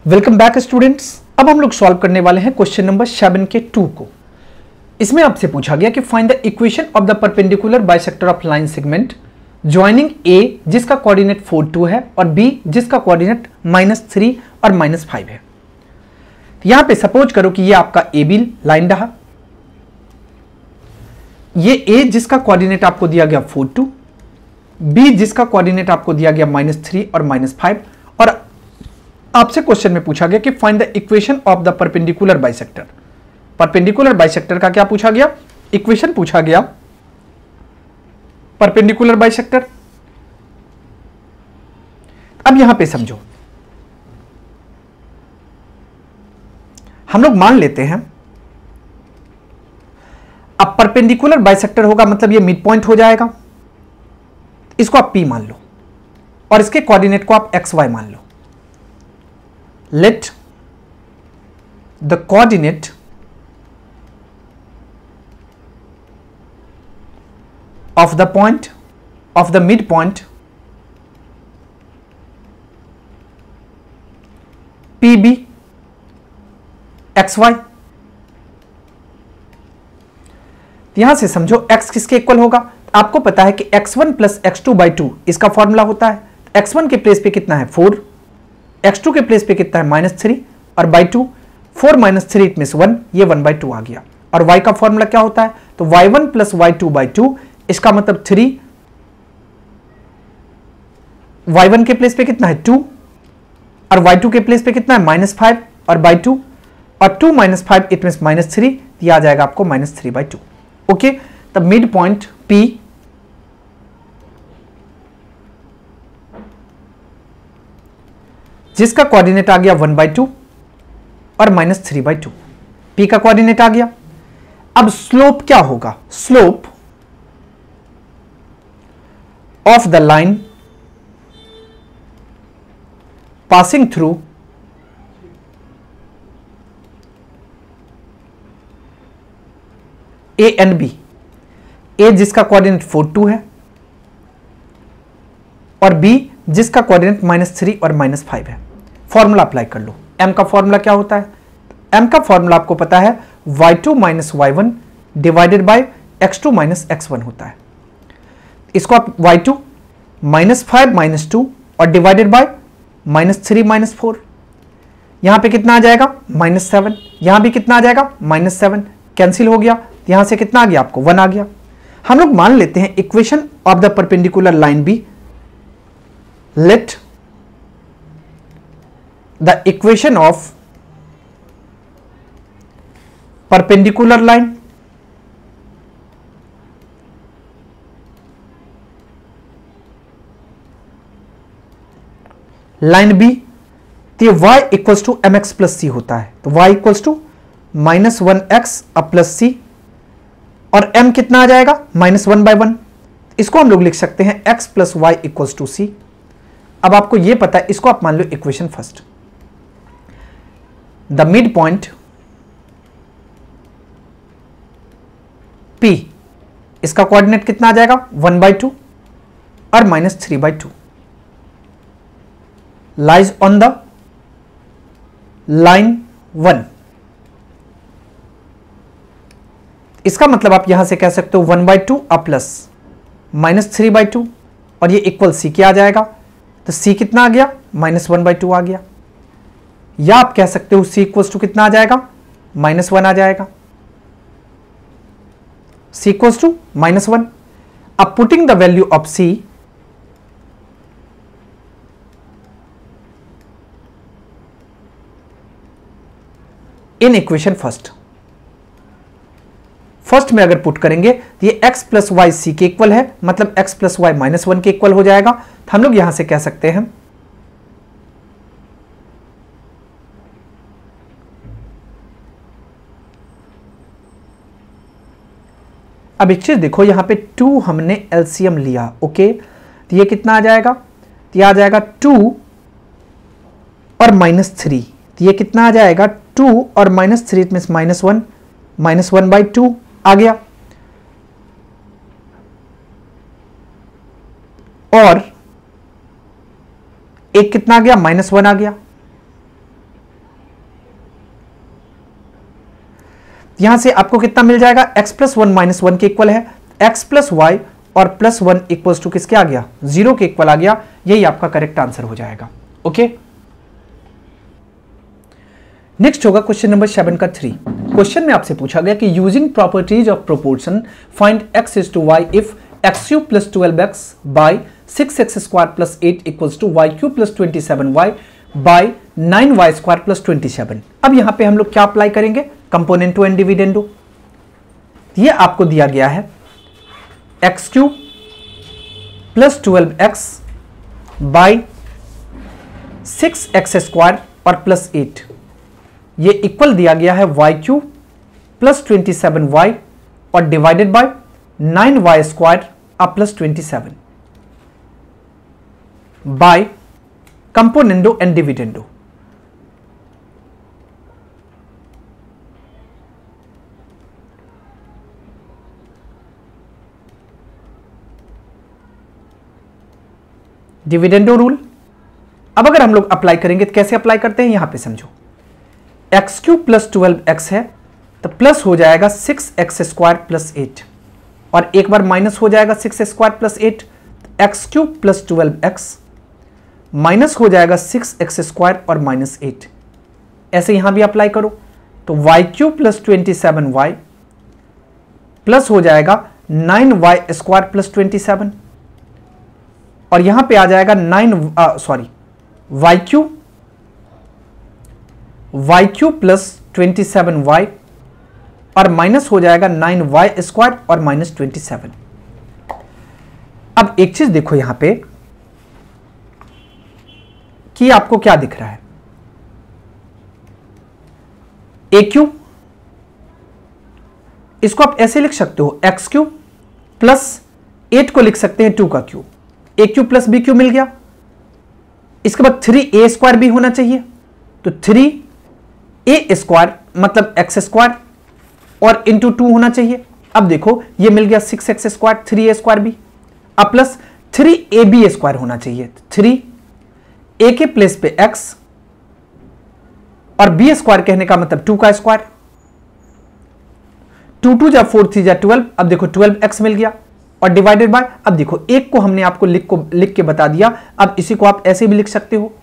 Welcome back students. अब हम लोग सॉल्व करने वाले हैं क्वेश्चन नंबर 7 के 2 को। इसमें आपसे पूछा गया कि find the equation of the perpendicular bisector of line segment joining A जिसका कोऑर्डिनेट 4 2 है और बी जिसका कोऑर्डिनेट -3 और -5 है। यहां पे सपोज करो कि ये आपका ए बी लाइन रहा, ये ए जिसका कोऑर्डिनेट आपको दिया गया 4 2, बी जिसका कोऑर्डिनेट आपको दिया गया -3 और -5, और आपसे क्वेश्चन में पूछा गया कि find the equation of the perpendicular bisector. Perpendicular bisector का क्या पूछा गया? इक्वेशन पूछा गया परपेंडिकुलर बाइसेक्टर। अब यहां पे समझो, हम लोग मान लेते हैं अब परपेंडिकुलर बाइसेक्टर होगा मतलब ये मिड पॉइंट हो जाएगा, इसको आप P मान लो और इसके कोऑर्डिनेट को आप XY मान लो। Let the coordinate of the point of the midpoint PB XY। यहां से समझो x किसके इक्वल होगा? आपको पता है कि x1 प्लस x2/2 इसका फॉर्मूला होता है। x1 के प्लेस पे कितना है 4, x2 के प्लेस पे कितना है -3 और by2 4 - 3 इट मींस 1, ये 1/2 आ गया। और y का फॉर्मूला क्या होता है? तो y1 प्लस y2/2 इसका मतलब 3, y1 के प्लेस पे कितना है 2 और y2 के प्लेस पे कितना है -5 और by2 और 2 - 5 इट मींस -3, ये आ जाएगा आपको -3/2। Okay, the mid point P जिसका कोऑर्डिनेट आ गया 1/2 और -3/2, P का कोऑर्डिनेट आ गया। अब स्लोप क्या होगा? Slope of the line passing through A and B, A जिसका कोऑर्डिनेट 4 2 है और B जिसका कोऑर्डिनेट -3 और -5 है। फॉर्मूला अप्लाई कर लो। m का फॉर्मूला क्या होता है? m का फॉर्मूला आपको पता है y2 - y1 divided by x2 - x1 होता है। इसको आप y2 -5 - 2 और डिवाइडेड बाय -3 - 4, यहां पे कितना आ जाएगा -7, यहां भी कितना आ जाएगा -7, कैंसिल हो गया, यहां से कितना आ गया आपको 1 आ गया। हम लोग मान लेते हैं equation of the perpendicular line B. Let the equation of perpendicular line line B, तो ये y equals to mx plus C होता है, तो y इक्वल्स टू -1x अब प्लस सी और m कितना आ जाएगा -1/1। इसको हम लोग लिख सकते हैं x plus y equals to C. अब आपको ये पता है, इसको आप मान लो equation first. The mid point P इसका कोऑर्डिनेट कितना आ जाएगा 1/2 और -3/2 लाइज ऑन द लाइन 1। इसका मतलब आप यहां से कह सकते हो 1/2 और प्लस -3/2 और ये इक्वल C क्या आ जाएगा? तो C कितना आ गया -1/2 आ गया, या आप कह सकते हो C इक्वल्स टू कितना आ जाएगा -1 आ जाएगा। C equals to -1। अब putting the value of C in equation first में अगर पुट करेंगे तो ये x प्लस वाई C के इक्वल है, मतलब x प्लस वाई -1 के इक्वल हो जाएगा। तो हम लोग यहां से कह सकते हैं अब एक चीज देखो, यहां पे 2 हमने एलसीएम लिया, ओके, तो ये कितना आ जाएगा? तो ये आ जाएगा 2 और -3, तो ये कितना आ जाएगा 2 और -3 मींस -1, -1/2 आ गया। और एक कितना आ गया -1 आ गया। यहां से आपको कितना मिल जाएगा, x plus one minus one के इक्वल है, x प्लस वाई और प्लस वन इक्वल्स टू किसके आ गया, 0 के इक्वल आ गया। यही आपका करेक्ट आंसर हो जाएगा। ओके, नेक्स्ट होगा क्वेश्चन नंबर 7 का 3। क्वेश्चन में आपसे पूछा गया कि using properties of proportion find x is to y if x cube plus 12x by 6x square plus 8 equals to y cube plus 27y by 9y square plus 27। अब यहां पे हम लोग क्या अप्लाई करेंगे, कंपोनेंटो एंड डिविडेंडो। ये आपको दिया गया है x cube plus 12x by 6x square और प्लस 8, ये इक्वल दिया गया है y क्यूब प्लस 27y और डिवाइडेड बाय 9y स्क्वायर और plus 27 by componendo and dividendo. Dividendo rule. अब अगर हम लोग अप्लाई करेंगे तो कैसे अप्लाई करते हैं, यहां पे समझो, एक्स क्यूब प्लस 12x है तो प्लस हो जाएगा 6x स्क्वायर प्लस 8 और एक बार माइनस हो जाएगा 6 square plus 8, x cube plus 12x minus हो जाएगा 6x स्क्वायर और माइनस 8। ऐसे यहां भी अप्लाई करो तो y cube plus 27y plus हो जाएगा 9y स्क्वायर प्लस 27 और यहां पे आ जाएगा y क्यूब प्लस 27y और माइनस हो जाएगा 9y स्क्वायर और माइनस 27। अब एक चीज देखो यहां पे कि आपको क्या दिख रहा है, ए क्यूब, इसको आप ऐसे लिख सकते हो एक्स क्यूब प्लस 8 को लिख सकते हैं 2 का क्यूब, ए क्यूब प्लस बी क्यूब मिल गया। इसके बाद 3a स्क्वायर भी होना चाहिए तो 3a स्क्वायर मतलब एक्स स्क्वायर और इंटू 2 होना चाहिए। अब देखो ये मिल गया 6x स्क्वायर, 3a स्क्वायर भी, अब प्लस 3ab स्क्वायर होना चाहिए, 3a के प्लेस पे x और b स्क्वायर कहने का मतलब 2 का स्क्वायर, 2 2 जा 4 3 जा 12। अब देखो 12x मिल गया और डिवाइडेड बाय, अब देखो एक को हमने आपको लिख के बता दिया, अब इसी को आप ऐसे भी लिख सकते हो।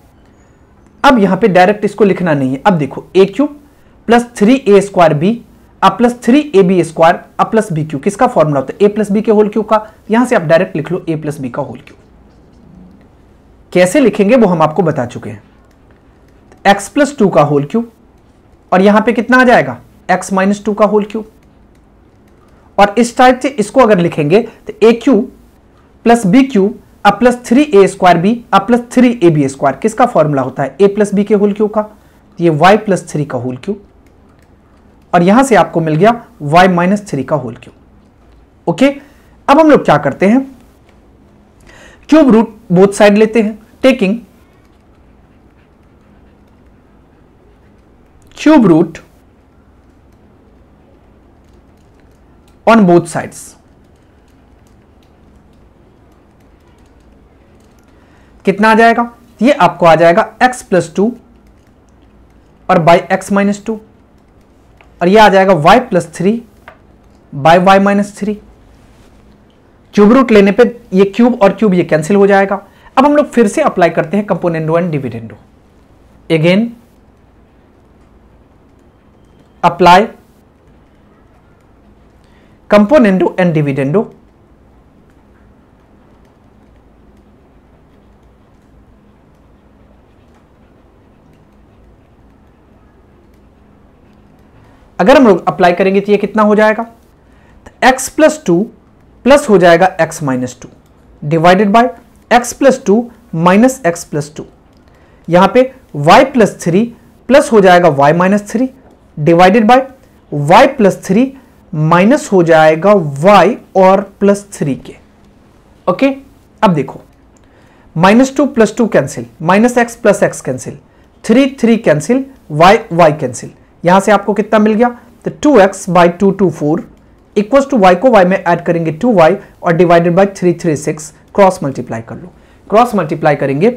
अब यहां पे डायरेक्ट इसको लिखना नहीं है। अब देखो a cube plus 3a square B अब प्लस 3ab स्क्वायर अब प्लस बी क्यूब, किसका फॉर्मूला होता है, a प्लस बी के होल क्यूब का। यहां से आप डायरेक्ट लिख लो a प्लस बी का होल क्यूब। कैसे लिखेंगे वो हम आपको बता चुके हैं, x प्लस 2 का होल क्यूब और यहां पे कितना आ जाएगा x माइनस 2 का होल क्यूब। और इस टाइप से इसको अगर लिखेंगे तो a cube plus B cube अब प्लस 3a स्क्वायर बी अब प्लस 3ab स्क्वायर, किसका फॉर्मूला होता है, a प्लस बी के होल क्यूब का। ये y प्लस 3 का होल क्यूब और यहां से आपको मिल गया y माइनस 3 का होल क्यूब। ओके, अब हम लोग क्या करते हैं, क्यूब रूट बोथ साइड लेते हैं, taking cube root on both sides. कितना आ जाएगा, ये आपको आ जाएगा x प्लस 2 और बाई x माइनस 2 और ये आ जाएगा y plus 3 by y minus 3। Cube root लेने पे ये क्यूब और क्यूब ये कैंसिल हो जाएगा। अब हम लोग फिर से अप्लाई करते हैं componendo and dividendo. Again apply componendo and dividendo. अगर हम लोग अप्लाई करेंगे तो ये कितना हो जाएगा, तो x प्लस 2 प्लस हो जाएगा x minus 2 divided by x plus 2 minus x plus 2। यहां पे y प्लस 3 प्लस हो जाएगा y minus 3 divided by y plus 3 minus हो जाएगा y और प्लस 3 के। ओके, अब देखो minus 2 plus 2 cancel, minus x plus x cancel, 3 3 cancel, y y cancel. यहां से आपको कितना मिल गया, तो 2x by 2 2 4 equals to y को y में ऐड करेंगे 2y और डिवाइडेड बाई 3 3 6, क्रॉस मल्टीप्लाई कर लो। क्रॉस मल्टीप्लाई करेंगे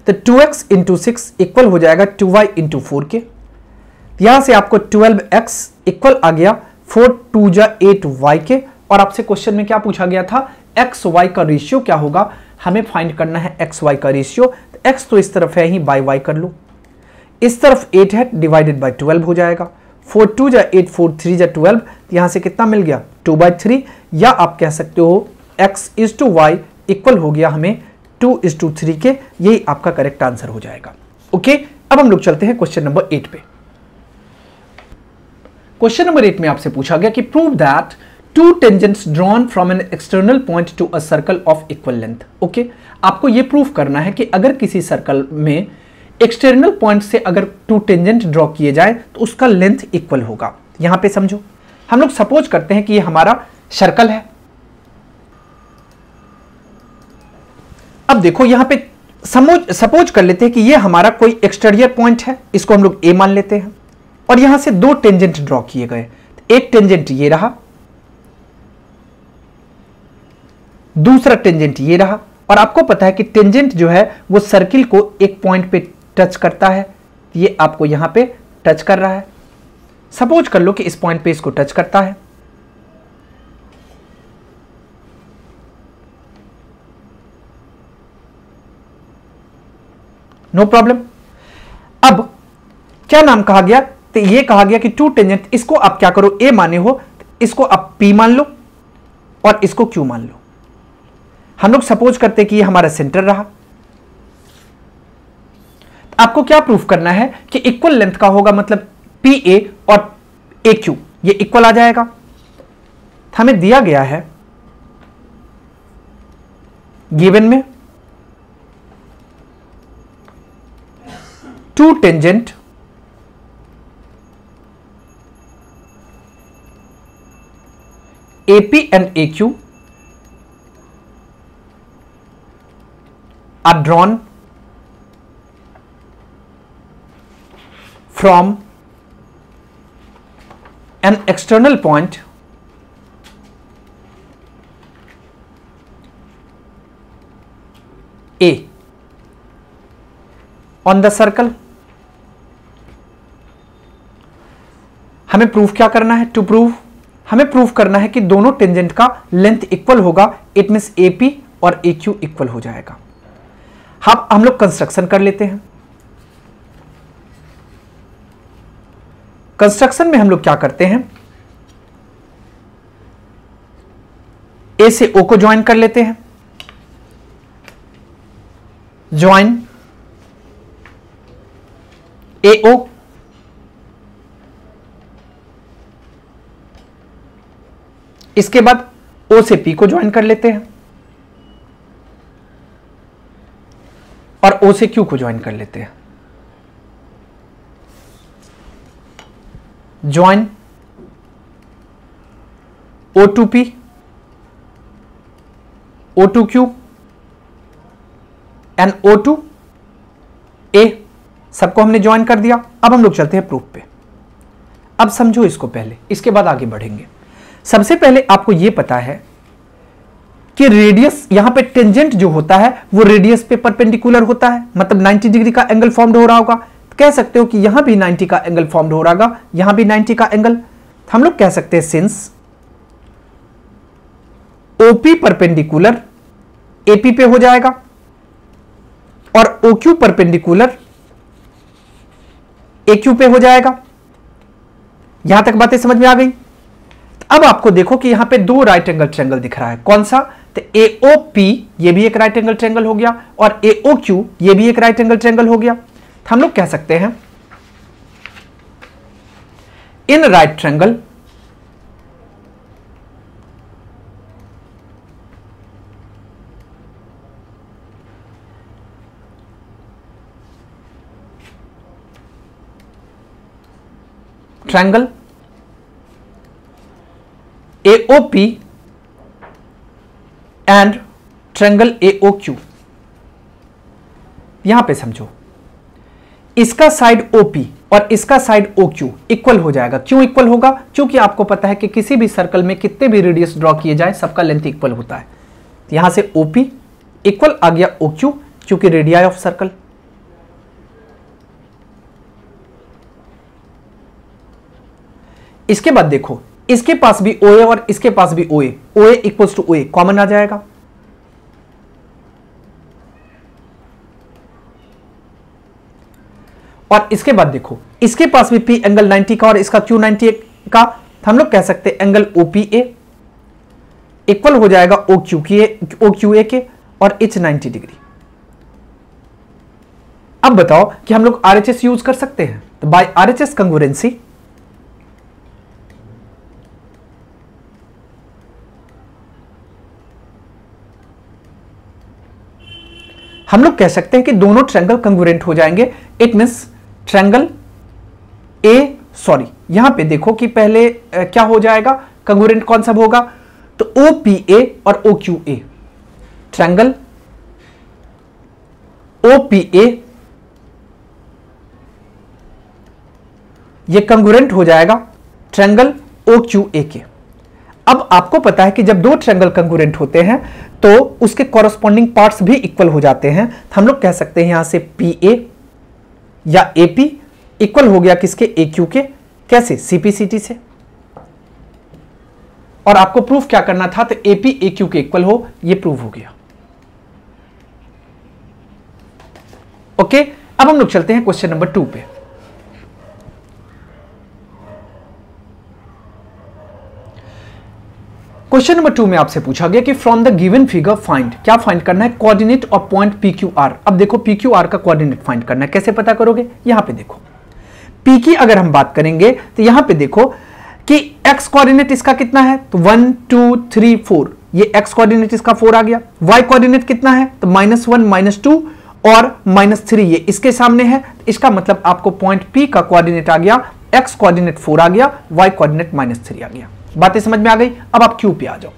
तो 2x इंटू 6 इक्वल हो जाएगा 2y इंटू 4 के। यहां से आपको 12x इक्वल आ गया 4 2 जा 8y के, और आपसे क्वेश्चन में क्या पूछा गया था, एक्स वाई का रेशियो क्या होगा, हमें फाइंड करना है एक्स वाई का रेशियो। तो एक्स तो इस तरफ है ही, बाय वाई कर लो, इस तरफ 8 है, डिवाइडेड बाय 12 हो जाएगा। 4 2 जा 8 4 3 जा 12, यहां से कितना मिल गया 2/3, या आप कह सकते हो x is to y equal हो गया हमें 2:3 के, यही आपका करेक्ट आंसर हो जाएगा। ओके, अब हम लोग चलते हैं क्वेश्चन नंबर 8 पे। क्वेश्चन नंबर 8 में आपसे पूछा गया कि prove that two tangents drawn from an external point to a circle of equal length. Okay, आपको यह प्रूव करना है कि अगर किसी सर्कल में एक्सटर्नल पॉइंट से अगर टू टेंजेंट ड्रॉ किए जाए तो उसका लेंथ इक्वल होगा। यहां पे समझो, हम लोग सपोज करते हैं कि ये हमारा सर्कल है। अब देखो यहां पे सपोज कर लेते हैं कि ये हमारा कोई एक्सटीरियर पॉइंट है, इसको हम लोग ए मान लेते हैं, और यहां से दो टेंजेंट ड्रॉ किए गए। एक टेंजेंट ये रहा, दूसरा टेंजेंट ये रहा, और आपको पता है कि टेंजेंट जो है वो सर्किल को एक पॉइंट पे टच करता है। ये आपको यहां पे टच कर रहा है, सपोज कर लो कि इस पॉइंट पे इसको टच करता है। No problem. अब क्या नाम कहा गया, तो ये कहा गया कि टू टेंजेंट, इसको आप क्या करो, ए माने हो, इसको आप पी मान लो और इसको क्यू मान लो। हम लोग सपोज करते हैं कि ये हमारा सेंटर रहा। आपको क्या प्रूफ करना है कि इक्वल लेंथ का होगा, मतलब पी ए और ए क्यू ये इक्वल आ जाएगा। हमें दिया गया है गिवन में two tangent AP and AQ are drawn from an external point A on the circle। हमें प्रूफ क्या करना है, टू प्रूव हमें प्रूफ करना है कि दोनों टेंजेंट का लेंथ इक्वल होगा। इट मींस AP और AQ इक्वल हो जाएगा। हम लोग कंस्ट्रक्शन कर लेते हैं। कंस्ट्रक्शन में हम लोग क्या करते हैं, A से O को ज्वाइन कर लेते हैं, ज्वाइन AO, इसके बाद O से P को ज्वाइन कर लेते हैं और O से Q को ज्वाइन कर लेते हैं। Join O to P, O to Q and O to A, सबको हमने ज्वाइन कर दिया। अब हम लोग चलते हैं प्रूफ पे। अब समझो इसको पहले, इसके बाद आगे बढ़ेंगे। सबसे पहले आपको यह पता है कि रेडियस, यहां पे टेंजेंट जो होता है वो रेडियस पे परपेंडिकुलर होता है, मतलब 90 डिग्री का एंगल फॉर्म्ड हो रहा होगा। तो कह सकते हो कि यहां भी 90 का एंगल फॉर्म्ड हो रहा होगा, यहां भी 90 का एंगल। हम लोग कह सकते हैं सिंस OP परपेंडिकुलर AP पे हो जाएगा और OQ परपेंडिकुलर AQ पे हो जाएगा। यहां तक बातें समझ में आ गई। अब आपको देखो कि यहां पे दो राइट एंगल ट्रायंगल दिख रहा है, कौन सा, तो AOP ये भी एक राइट एंगल ट्रायंगल हो गया और AOQ ये भी एक राइट एंगल ट्रायंगल हो गया। तो हम लोग कह सकते हैं in right triangle triangle AOP and triangle AOQ। यहां पे समझो, इसका साइड OP और इसका साइड OQ इक्वल हो जाएगा। क्यों इक्वल होगा, क्योंकि आपको पता है कि किसी भी सर्कल में कितने भी रेडियस ड्रॉ किए जाए सबका लेंथ इक्वल होता है। तो यहां से OP इक्वल आ गया OQ, क्योंकि रेडियाई ऑफ सर्कल। इसके बाद देखो, इसके पास भी ओ ए और इसके पास भी ओ ए, ओ ए इक्वल्स टू ओ ए कॉमन आ जाएगा। और इसके बाद देखो, इसके पास भी P एंगल 90 का और इसका Q 90 का, तो हम लोग कह सकते हैं एंगल OPA इक्वल हो जाएगा OQA के और H 90 डिग्री। अब बताओ कि हम लोग RHS यूज कर सकते हैं, तो बाय RHS कंग्रुएंसी हम लोग कह सकते हैं कि दोनों ट्रायंगल कंग्रुएंट हो जाएंगे। इट मींस ट्रायंगल यहां पे देखो कि पहले क्या हो जाएगा, कंग्रुएंट कौन सा होगा, तो OPA और OQA, ट्रायंगल OPA ये कंग्रुएंट हो जाएगा ट्रायंगल OQA के। अब आपको पता है कि जब दो ट्रायंगल कंग्रुएंट होते हैं तो उसके कॉरस्पॉन्डिंग पार्ट्स भी इक्वल हो जाते हैं। हम लोग कह सकते हैं यहां से PA या AP इक्वल हो गया किसके, AQ के। कैसे, CPCT से। और आपको प्रूफ क्या करना था, तो AP AQ के इक्वल हो, ये प्रूव हो गया। ओके, अब हम लोग चलते हैं क्वेश्चन नंबर 2 पे। क्वेश्चन नंबर 2 में आपसे पूछा गया कि from the given figure find, क्या फाइंड करना है, कोऑर्डिनेट ऑफ पॉइंट PQR। अब देखो PQR का कोऑर्डिनेट फाइंड करना है, कैसे पता करोगे, यहां पे देखो P की अगर हम बात करेंगे तो यहां पे देखो कि x कोऑर्डिनेट इसका कितना है, तो 1 2 3 4, ये x कोऑर्डिनेट इसका 4 आ गया। y कोऑर्डिनेट कितना है, तो -1 -2 और -3 ये इसके सामने है। इसका मतलब आपको पॉइंट P का कोऑर्डिनेट आ गया, x कोऑर्डिनेट 4 आ गया, y कोऑर्डिनेट -3 आ गया। बातें समझ में आ गई। अब आप Q पे आ जाओ।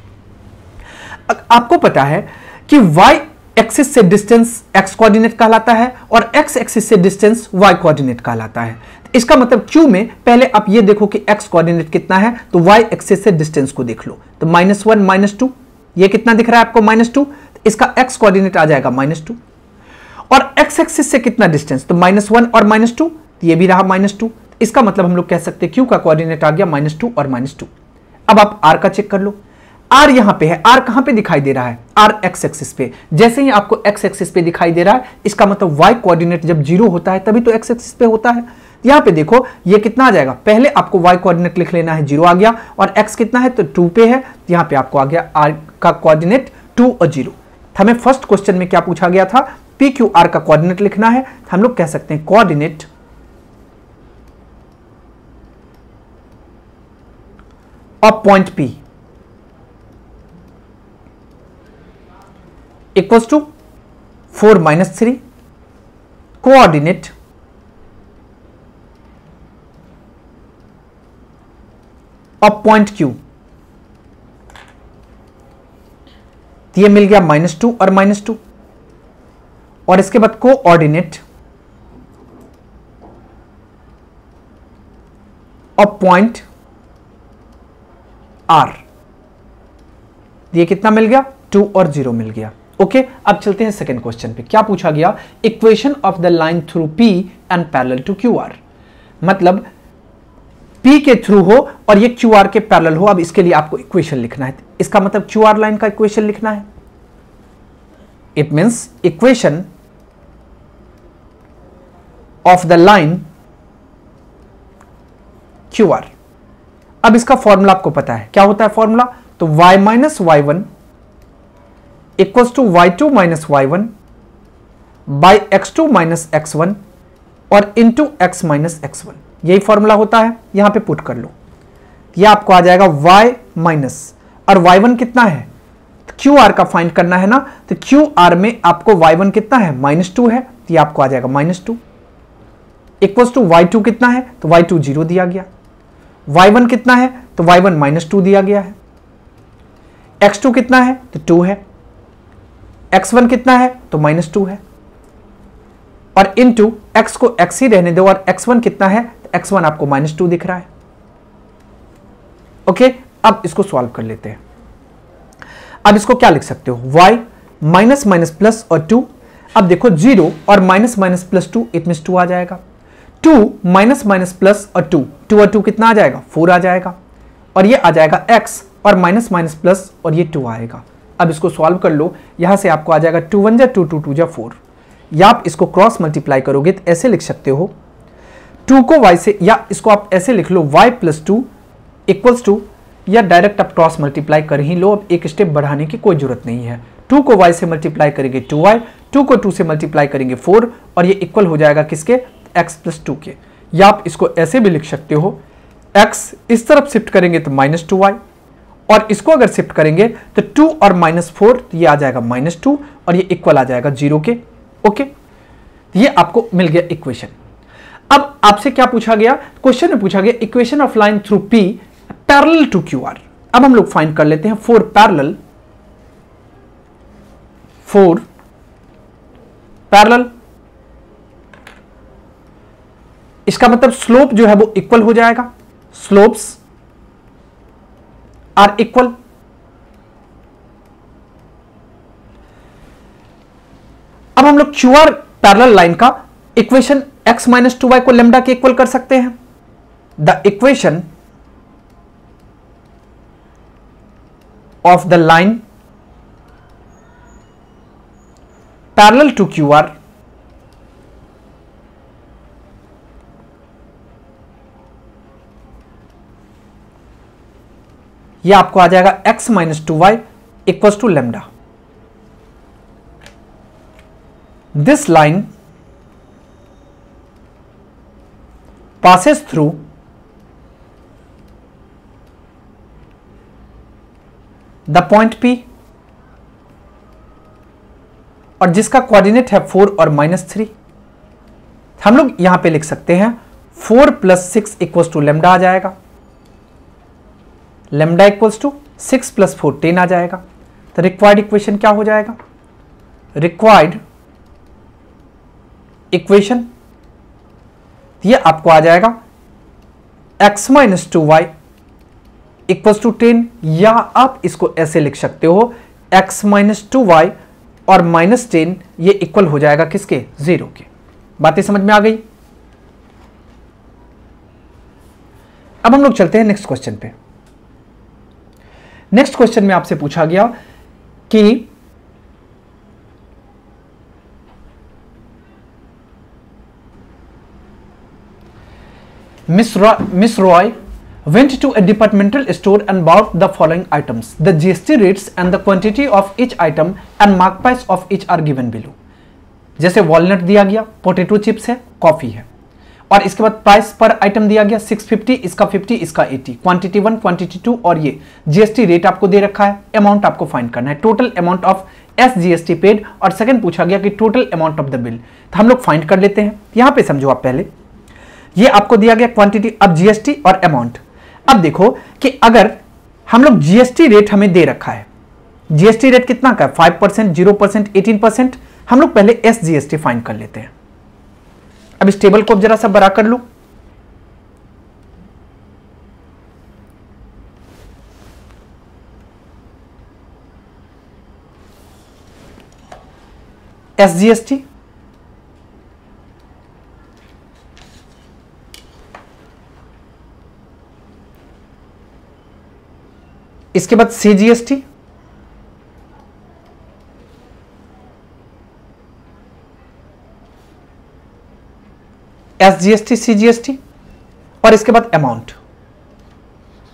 आपको पता है कि y एक्सिस से डिस्टेंस x कोऑर्डिनेट कहलाता है और x एक्सिस से डिस्टेंस y कोऑर्डिनेट कहलाता है। इसका मतलब Q में पहले आप ये देखो कि x कोऑर्डिनेट कितना है, तो y एक्सिस से डिस्टेंस को देख लो, तो -1 -2, ये कितना दिख रहा है आपको, -2, इसका x कोऑर्डिनेट आ जाएगा -2। और x एक्सिस से कितना डिस्टेंस, तो -1 और -2, ये भी रहा -2। इसका मतलब हम लोग कह सकते हैं Q का कोऑर्डिनेट आ गया -2 और -2। अब आप R का चेक कर लो, R यहां पे है, R कहां पे दिखाई दे रहा है, R x एक्सिस पे। जैसे ही आपको x एक्सिस पे दिखाई दे रहा है, इसका मतलब y कोऑर्डिनेट जब 0 होता है तभी तो x एक्सिस पे होता है। यहां पे देखो ये कितना आ जाएगा, पहले आपको y कोऑर्डिनेट लिख लेना है, 0 आ गया, और x कितना है, तो 2 पे है, यहां पे आपको आ गया r का कोऑर्डिनेट 2 और 0। हमें फर्स्ट क्वेश्चन में क्या पूछा गया था, PQR का कोऑर्डिनेट लिखना है। हम लोग कह सकते हैं coordinate of point P equals to 4 -3 coordinate of point Q। ये मिल गया -2 और -2, और इसके बाद कोऑर्डिनेट ऑफ पॉइंट R, ये कितना मिल गया, 2 और 0 मिल गया। ओके, अब चलते हैं सेकंड क्वेश्चन पे। क्या पूछा गया, equation of the line through P and parallel to QR। मतलब P के थ्रू हो और ये QR के पैरेलल हो। अब इसके लिए आपको इक्वेशन लिखना है, इसका मतलब QR लाइन का इक्वेशन लिखना है। It means equation of the line QR। अब इसका फॉर्मूला आपको पता है, क्या होता है फॉर्मूला, तो y minus y1 equals to y2 minus y1 by x2 minus x1 और इंटू x माइनस x1, यही फॉर्मूला होता है। यहां पे पुट कर लो, यह आपको आ जाएगा y माइनस, और y1 कितना है, तो QR का फाइंड करना है ना, तो QR में आपको y1 कितना है, -2 है, तो ये आपको आ जाएगा -2 इक्वल्स टू y2 कितना है, तो y2 0 दिया गया, y1 कितना है, तो y1 -2 दिया गया है, x2 कितना है, तो 2 है, x1 कितना है, तो -2 है, और इनटू x को x ही रहने दो, और x1 कितना है, तो x1 आपको -2 दिख रहा है। ओके, अब इसको सॉल्व कर लेते हैं। अब इसको क्या लिख सकते हो, y माइनस माइनस प्लस और 2। अब देखो 0 और minus minus plus 2, it means 2 आ जाएगा। 2 माइनस माइनस प्लस और 2 2 और 2 कितना आ जाएगा, 4 आ जाएगा, और ये आ जाएगा x और माइनस माइनस प्लस और ये 2 आएगा। अब इसको सॉल्व कर लो, यहां से आपको आ जाएगा 2 1 जा 2 2 2 जा 4, या आप इसको क्रॉस मल्टीप्लाई करोगे तो ऐसे लिख सकते हो 2 को y से, या इसको आप ऐसे लिख लो y प्लस 2 इक्वल्स टू, या डायरेक्ट आप क्रॉस मल्टीप्लाई कर ही लो, अब एक स्टेप बढ़ाने की कोई जरूरत नहीं है। 2 को y से मल्टीप्लाई करेंगे 2y, 2 को 2 से मल्टीप्लाई करेंगे 4, और ये इक्वल हो जाएगा किसके, x प्लस 2 के। या आप इसको ऐसे भी लिख सकते हो, x इस तरफ शिफ्ट करेंगे तो माइनस 2y, और इसको अगर शिफ्ट करेंगे तो 2 और माइनस 4, तो ये आ जाएगा माइनस 2, और ये इक्वल आ जाएगा 0 के। ओके, ये आपको मिल गया इक्वेशन। अब आपसे क्या पूछा गया, क्वेश्चन में पूछा गया equation of line through P parallel to QR। अब हम लोग फाइंड कर लेते हैं फोर पैरेलल, इसका मतलब स्लोप जो है वो इक्वल हो जाएगा, स्लोप्स आर इक्वल। अब हम लोग QR पैरेलल लाइन का इक्वेशन x माइनस 2y को लेमडा के इक्वल कर सकते हैं। The equation of the line parallel to QR यह आपको आ जाएगा x minus 2y equals to lambda. This line passes through the point P, और जिसका कोऑर्डिनेट है 4 और माइनस 3। हम लोग यहां पे लिख सकते हैं 4 प्लस 6 इक्वल्स टू लेमडा आ जाएगा, लेमडा इक्वल्स टू 6 प्लस 4 10 आ जाएगा। तो रिक्वायर्ड इक्वेशन क्या हो जाएगा, रिक्वायर्ड इक्वेशन ये आपको आ जाएगा x minus 2y equals to 10, या आप इसको ऐसे लिख सकते हो x माइनस 2y और माइनस 10 ये इक्वल हो जाएगा किसके, 0 के। बातें समझ में आ गई। अब हम लोग चलते हैं नेक्स्ट क्वेश्चन पे। नेक्स्ट क्वेश्चन में आपसे पूछा गया कि Miss Roy went to a departmental store and bought the following items. The GST rates and the quantity of each item and mark price of each are given below. जैसे walnut दिया गया, potato chips है, coffee है, और इसके बाद price पर item दिया गया 650, इसका 50, इसका 80, क्वांटिटी 1, क्वांटिटी 2, और ये जीएसटी रेट आपको दे रखा है। अमाउंट आपको फाइंड करना है, total amount of SGST paid, और सेकंड पूछा गया कि total amount of the bill. तो हम लोग फाइंड कर लेते हैं। यहां पे समझो आप, पहले ये आपको दिया गया क्वांटिटी, अब जीएसटी और अमाउंट। अब देखो कि अगर हम लोग जीएसटी रेट हमें दे रखा है, जीएसटी रेट कितना का, 5%, 0%, 18%। हम लोग पहले एसजीएसटी फाइंड कर लेते हैं। अब इस टेबल को जरा सा बड़ा कर लो। एसजीएसटी, इसके बाद सीजीएसटी, एसजीएसटी, सीजीएसटी, और इसके बाद अमाउंट।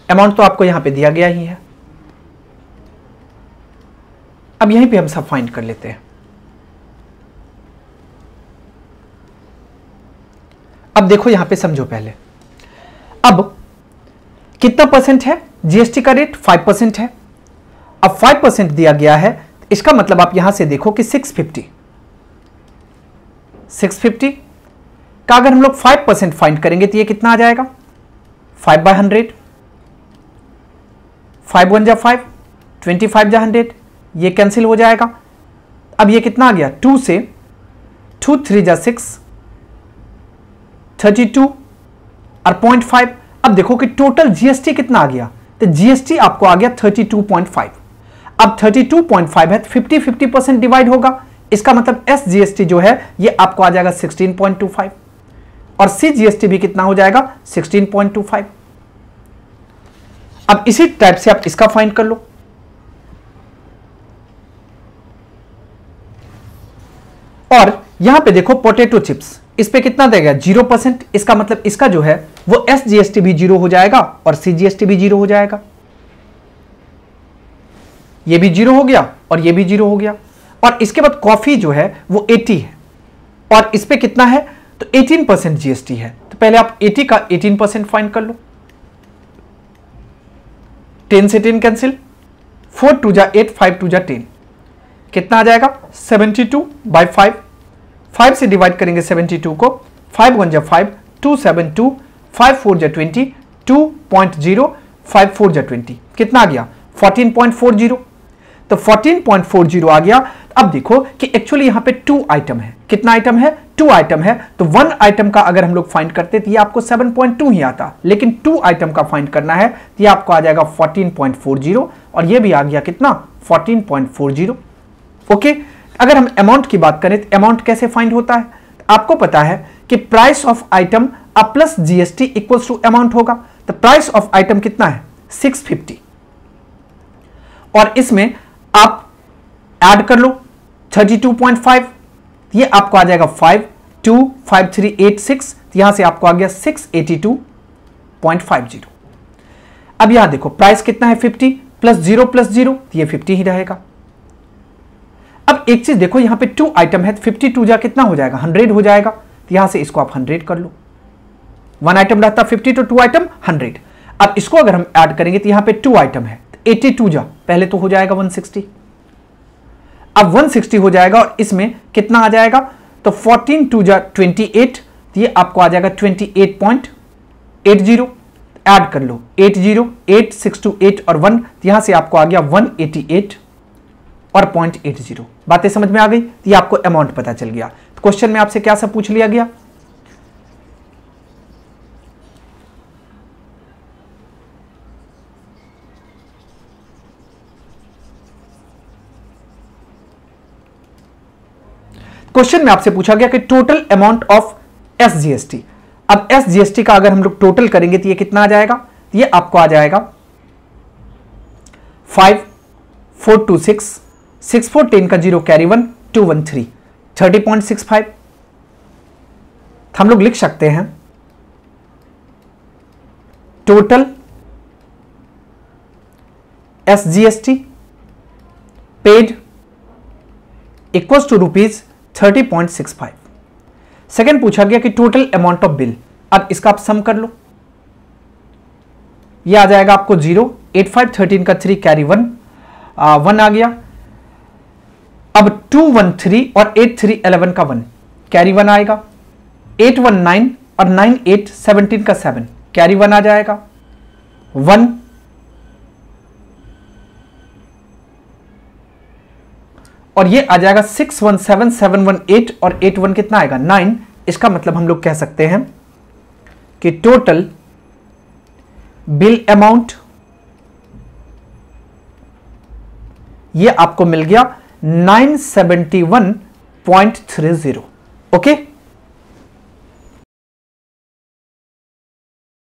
अमाउंट तो आपको यहां पे दिया गया ही है। अब यहीं पे हम सब फाइंड कर लेते हैं। अब देखो यहां पे समझो पहले, अब कितना परसेंट है जीएसटी का रेट, 5% है। अब 5% दिया गया है, इसका मतलब आप यहां से देखो कि 650 का अगर हम लोग 5% फाइंड करेंगे तो ये कितना आ जाएगा, 5/100, 5 1 जा 5, 25 जा 100, ये कैंसिल हो जाएगा। अब ये कितना आ गया, 2 से 2 3 जा 6, 32 और 0.5। अब देखो कि टोटल जीएसटी कितना आ गया, तो जीएसटी आपको आ गया 32.5। अब 32.5 है तो 50% डिवाइड होगा, इसका मतलब एसजीएसटी जो है ये आपको आ जाएगा 16.25, और CGST भी कितना हो जाएगा 16.25। अब इसी टाइप से आप इसका फाइंड कर लो। और यहां पे देखो पोटैटो चिप्स, इस पे कितना देगा 0%, इसका मतलब इसका जो है वो SGST भी 0 हो जाएगा और CGST भी 0 हो जाएगा। ये भी 0 हो गया और ये भी 0 हो गया। और इसके बाद कॉफी जो है वो 80 है और इस पे कितना है तो 18% GST है। तो पहले आप 80 का 18% फाइंड कर लो। 10 से 10 कैंसिल, 4 2 जा 8, 5 2 जा 10, कितना आ जाएगा 72/5। 5 से डिवाइड करेंगे 72 को, 5 1 जा 5, 2 7 2, 5 4 जा 20, 2.0, 5 4 जा 20, कितना आ गया 14.40। तो 14.40 आ गया। अब देखो कि एक्चुअली यहां पे 2 आइटम है, कितना आइटम है 2 आइटम है। तो 1 आइटम का अगर हम लोग फाइंड करते तो ये आपको 7.2 ही आता, लेकिन 2 आइटम का फाइंड करना है तो ये आपको आ जाएगा 14.40 और ये भी आ गया कितना 14.40। ओके, अगर हम अमाउंट की बात करें तो अमाउंट कैसे फाइंड होता है, आपको पता है कि price of item plus GST equals to amount होगा। तो प्राइस ऑफ आइटम कितना है 650 और इसमें आप ऐड कर लो 32.5, ये आपको आ जाएगा 525386, यहां से आपको आ गया 682.50। अब यहां देखो प्राइस कितना है 50 प्लस 0 प्लस 0, ये 50 ही रहेगा। अब एक चीज देखो यहां पे 2 आइटम है, 52 जा कितना हो जाएगा 100 हो जाएगा। तो यहां से इसको आप 100 कर लो, 1 आइटम रहता 50 तो 2 आइटम 100। अब इसको अगर हम ऐड करेंगे तो यहां पे 2 आइटम है, 82 जा पहले तो हो जाएगा 160, अब 160 हो जाएगा और इसमें कितना आ जाएगा तो 14 2 जा 28, ये आपको आ जाएगा 28.80। ऐड कर लो 80 8 6 2 8 और 1, यहां से आपको आ गया 188 और 0.80। बातें समझ में आ गई, ये आपको अमाउंट पता चल गया। तो क्वेश्चन में आपसे क्या सब पूछ लिया गया, क्वेश्चन में आपसे पूछा गया कि टोटल अमाउंट ऑफ SGST। अब SGST का अगर हम लोग टोटल करेंगे तो ये कितना आ जाएगा, ये आपको आ जाएगा 5426, 6410 का 0 कैरी 1, 213, 30.65। हम लोग लिख सकते हैं total SGST paid equals to rupees 30.65। Second पूछा गया कि टोटल अमाउंट ऑफ बिल। अब इसका आप सम कर लो, ये आ जाएगा आपको 0, 8513 का 3 कैरी 1 आ गया। अब 213 और 8311 का 1 कैरी 1 आएगा, 819 और 9817 का 7 कैरी 1 आ जाएगा, 1 और ये आ जाएगा 617718 और 81 कितना आएगा 9। इसका मतलब हम लोग कह सकते हैं कि टोटल बिल अमाउंट ये आपको मिल गया 971.30। ओके,